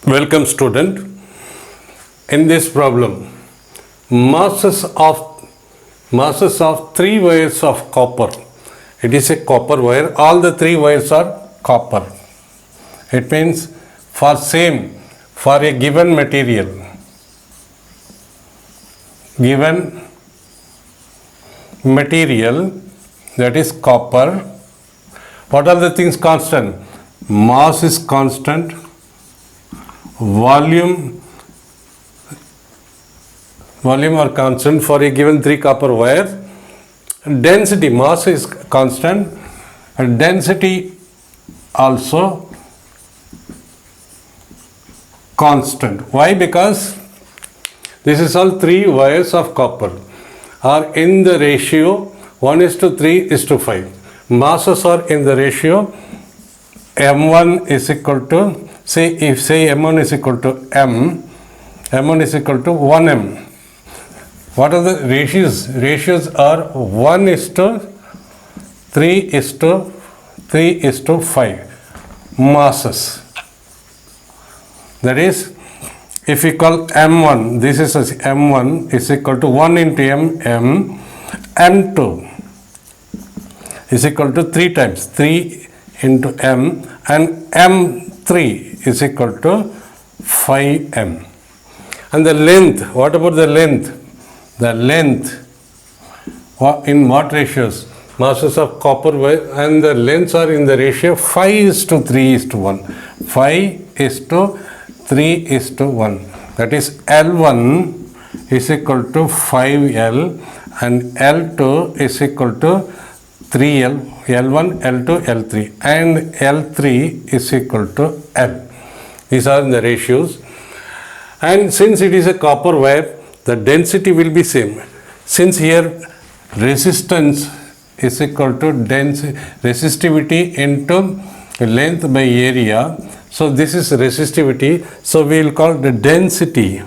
Welcome student. In this problem, masses of three wires of copper. It is a copper wire. All the three wires are copper. It means for a given material, that is copper. What are the things constant? Mass is constant. Volume are constant for a given three copper wire. Density, mass is constant, and density also constant. Why? Because this is all three wires of copper are in the ratio 1:3:5. Masses are in the ratio M1 is equal to, if M1 is equal to M1 is equal to 1M. What are the ratios? Ratios are 1:3:5 masses. That is, if we call M1, this is M1 is equal to 1 into M2 is equal to 3 times 3 into M, and M3 is equal to 5M. And the length, what about the length? The length, in what ratios? Masses of copper wire, and the lengths are in the ratio 5:3:1. 5:3:1. That is, L1 is equal to 5L and L2 is equal to 3L, L1, L2, L3, and L3 is equal to L. These are the ratios. And since it is a copper wire, the density will be same. Since here resistance is equal to resistivity into length by area, so this is resistivity, so we will call the density.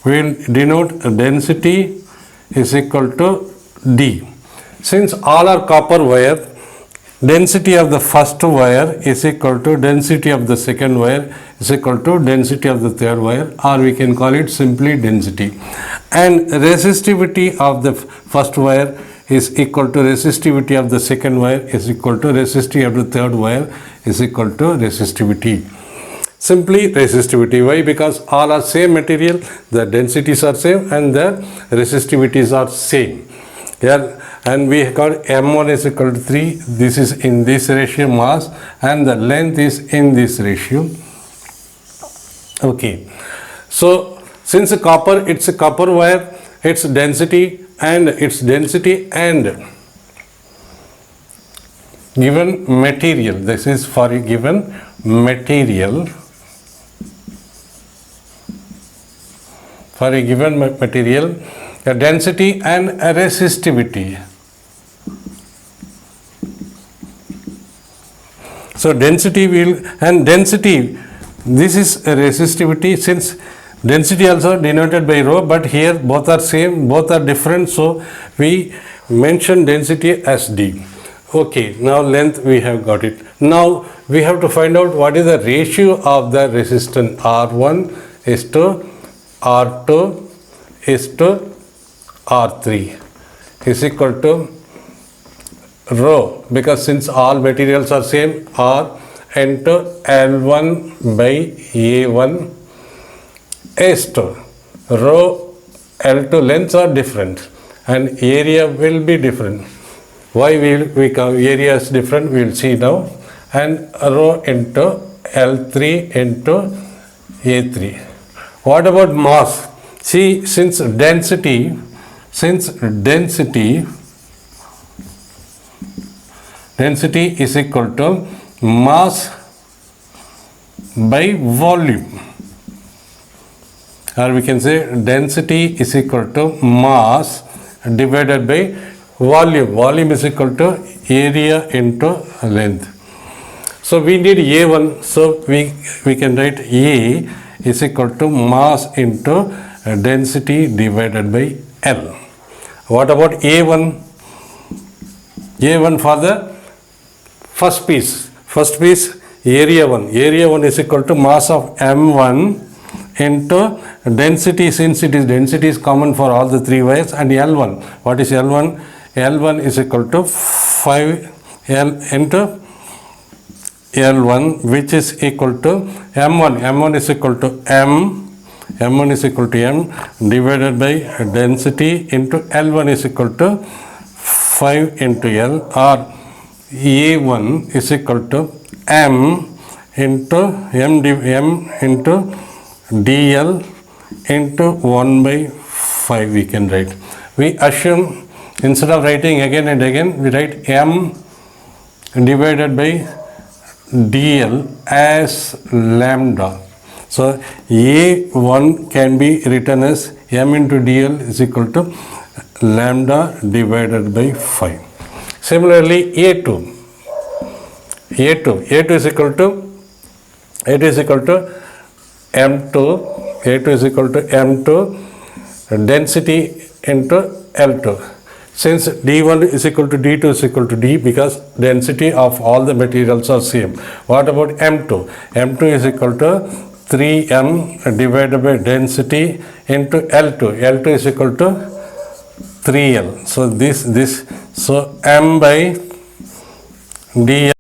We will denote density is equal to D. Since all are copper wire, density of the first wire is equal to density of the second wire is equal to density of the third wire, or we can call it simply density. And resistivity of the first wire is equal to resistivity of the second wire is equal to resistivity of the third wire is equal to resistivity. Simply resistivity. Why? Because all are same material, the densities are same and the resistivities are same. Here, and we got M1 is equal to 3. This is in this ratio mass, and the length is in this ratio. Okay. So since copper, it's a copper wire, its density and given material. This is for a given material. For a given material, a density and a resistivity. So density this is a resistivity, since density also denoted by rho, but here both are same, both are different, so we mention density as D. Okay, now length we have got it. Now we have to find out what is the ratio of the resistance. R1 is to R2 is to R3 is equal to rho, because since all materials are same, R into L1 by A1 is to rho L2. Lengths are different and area will be different. Why we come area is different, we will see now. And rho into L3 into A3. What about mass? See, since density is equal to mass by volume, or we can say density is equal to mass divided by volume. Volume is equal to area into length. So we need A1, so we can write A is equal to mass into density divided by L. What about A1? A1 for the first piece area 1 is equal to mass of m1 into density, since it is density is common for all the three wires, and L1. What is L1? L1 is equal to 5L into L1, which is equal to M1. M1 is equal to M1 is equal to M divided by density into L1 is equal to 5 into L, or A1 is equal to M into M into dl into 1 by 5 we can write. We assume, instead of writing again and again, we write m divided by dl as lambda. So A1 can be written as m into dl is equal to lambda divided by 5. Similarly, A2 is equal to M2, A2 is equal to M2 density into L2. Since D1 is equal to D2 is equal to D, because density of all the materials are same. What about M2? M2 is equal to 3M divided by density into L2. L2 is equal to 3L. So so M by dl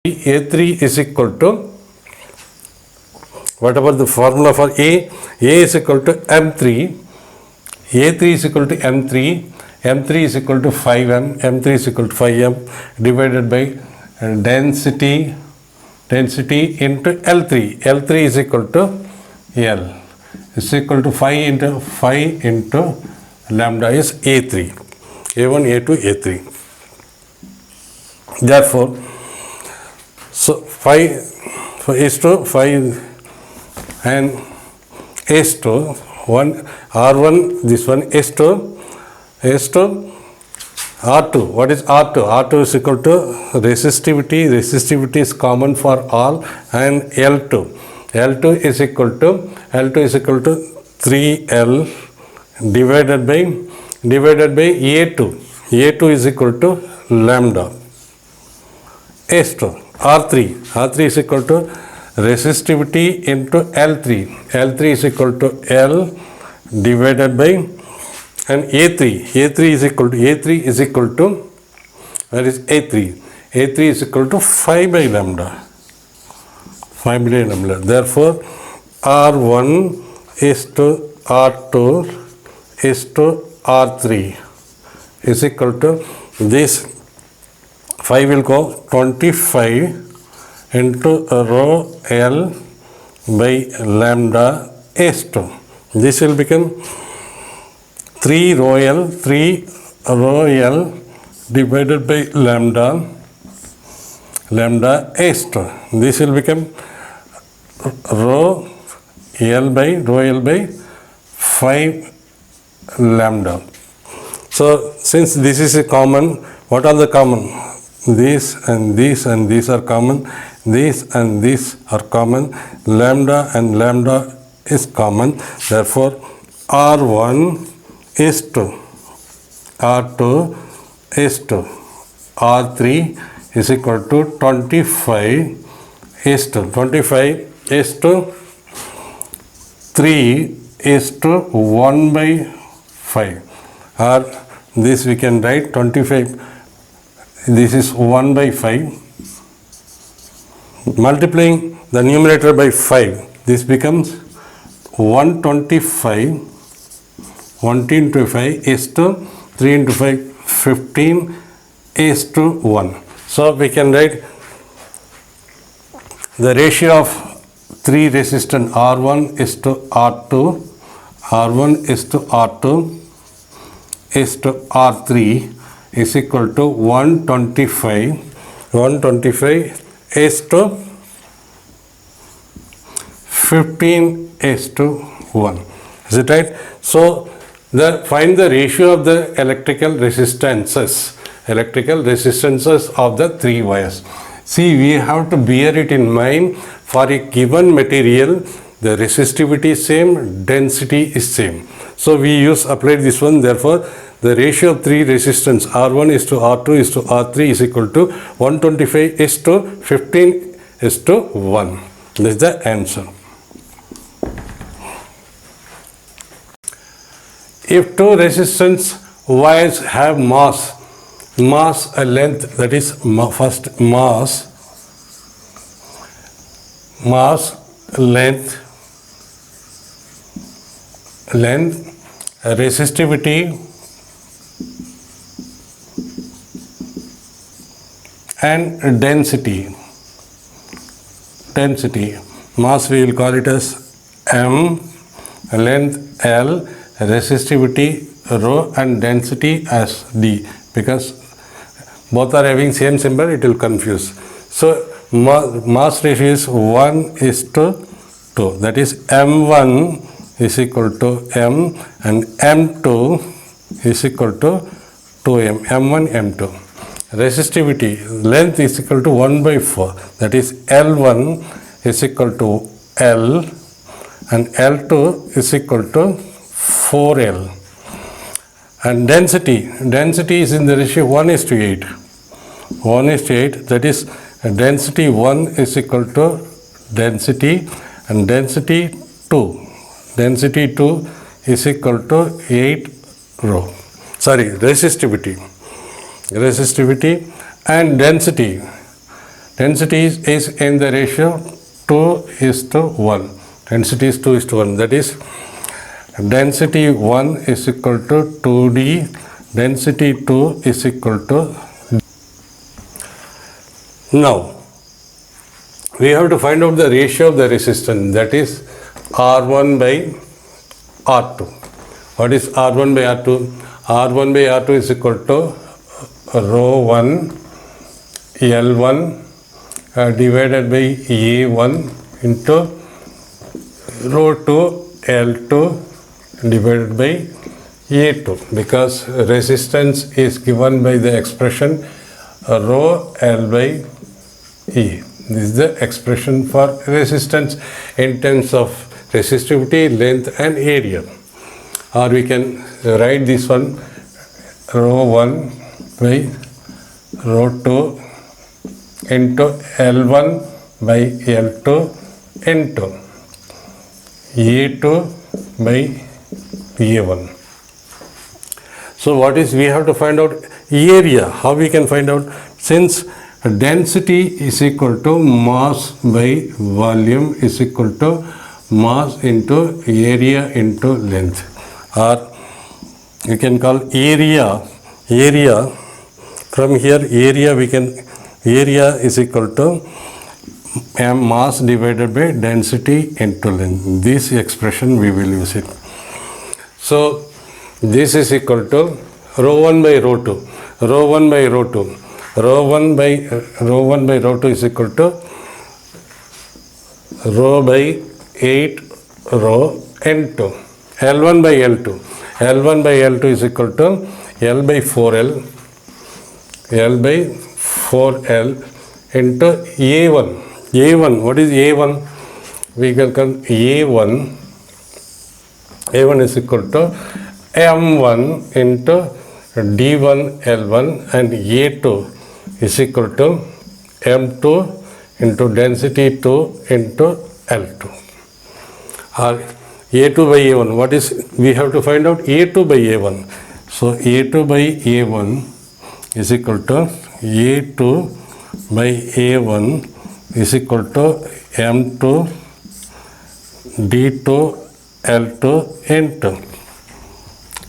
A3 is equal to, what about the formula for A? A is equal to M3, A3 is equal to M3, M3 is equal to 5M, M3 is equal to 5M divided by density into L3, L3 is equal to L, is equal to 5 into lambda is A3, A1, A2, A3. Therefore, so 5 is to 5 and is to 1 R1, this one is to R2. What is R2? R2 is equal to resistivity. Resistivity is common for all, and L2. L2 is equal to 3L divided by A2. A2 is equal to lambda. S2. R3 is equal to resistivity into L3. L3 is equal to L divided by, and A3 is equal to, where is A3? A3 is equal to 5 by lambda. Therefore, R1 is to R2 is to R3 is equal to this. 5 will go 25 into rho L by lambda S2. This will become 3 rho L, 3 rho L divided by lambda A star. This will become rho L by 5 lambda. So since this is a common, what are the common? These and these and these are common. These and these are common. Lambda and lambda is common. Therefore, R1 is to R2 is to R3 is equal to 25 is to 3 is to 1 by 5, or this we can write 25, this is 1 by 5, multiplying the numerator by 5, this becomes 125 is to 3 into 5, 15 is to 1. So we can write the ratio of 3 resistance R1 is to R2, R1 is to R2 is to R3 is equal to 125 is to 15 is to 1. Is it right? So find the ratio of the electrical resistances of the 3 wires. See, we have to bear it in mind, for a given material the resistivity is same, density is same. So we apply this one. Therefore the ratio of 3 resistance R1 is to R2 is to R3 is equal to 125 is to 15 is to 1. This is the answer. If 2 resistance wires have mass length, that is first mass length, resistivity and density. Mass we will call it as M, length L, resistivity rho and density as D, because both are having same symbol, it will confuse. So mass ratio is 1 is to 2, that is M1 is equal to M and M2 is equal to 2M, M1, M2. Resistivity length is equal to 1 by 4, that is L1 is equal to L and L2 is equal to 4L. And density is in the ratio 1 is to 8. 1 is to 8, that is density 1 is equal to density and density 2. Density 2 is equal to 8 rho. Sorry, resistivity and density. Density is in the ratio 2 is to 1. Density is 2 is to 1. That is density 1 is equal to 2D, density 2 is equal to. Now we have to find out the ratio of the resistance, that is R1 by R2. What is R1 by R2? R1 by R2 is equal to rho 1 L1 divided by A1 into rho 2 L2 divided by A2, because resistance is given by the expression rho L by E. This is the expression for resistance in terms of resistivity, length and area. Or we can write this one rho 1 by rho 2 into L1 by L2 into A2 by A1. So what is, we have to find out area. How we can find out? Since density is equal to mass by volume is equal to mass into area into length, or you can call area. From here area is equal to mass divided by density into length. This expression we will use it. So This is equal to rho 1 by rho 2. Rho 1 by rho 2. Rho 1 by rho 2 is equal to rho by 8 rho n2. L1 by L2. L1 by L2 is equal to L by 4L. L by 4L into A1. A1, what is A1? We can call A1. A1 is equal to M1 into D1 L1 and A2 is equal to M2 into density 2 into L2. Or A2 by A1, what is, we have to find out A2 by A1. So A2 by A1 is equal to A2 by A1 is equal to M2 D2 L2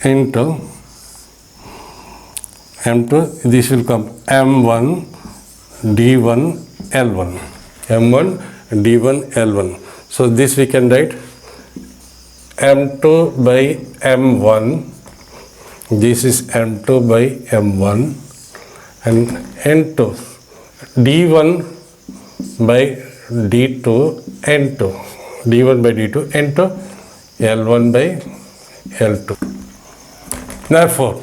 into M2, this will come M1 D1 L1. M1 D1 L1. So this we can write M2 by M1. This is M2 by M1 and N2 D1 by D2 N2. D1 by D2 N2 L1 by L2. Therefore,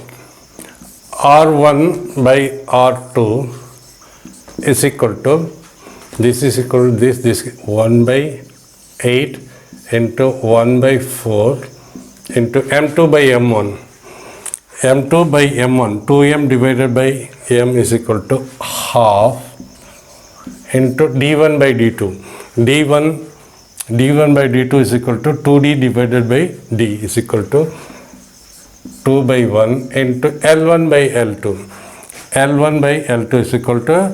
R1 by R2 is equal to, this is equal to this 1 by 8 into 1 by 4 into M2 by M1. M2 by M1, 2M divided by M is equal to half into D1 by D2. D1 by D2 is equal to 2D divided by D is equal to 2 by 1 into L1 by L2. L1 by L2 is equal to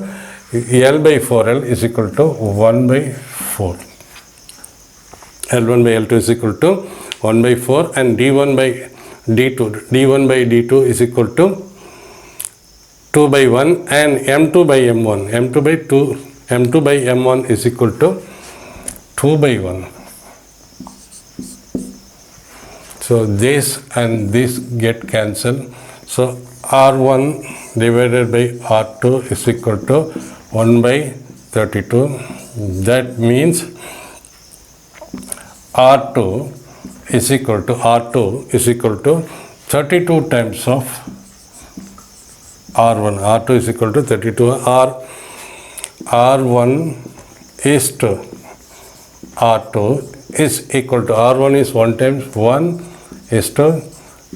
L by 4L is equal to 1 by 4. L1 by L2 is equal to 1 by 4 and D1 by D2 is equal to 2 by 1 and M2 by M1. M2 by M1 is equal to 2 by 1. So this and this get cancelled. So R1 divided by R2 is equal to 1 by 32. That means R2 is equal to 32 times of R1. R2 is equal to 32. R1 is to R2 is equal to R1 is 1 times 1 is to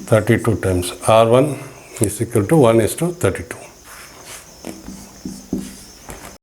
32 times. R1 is equal to 1 is to 32.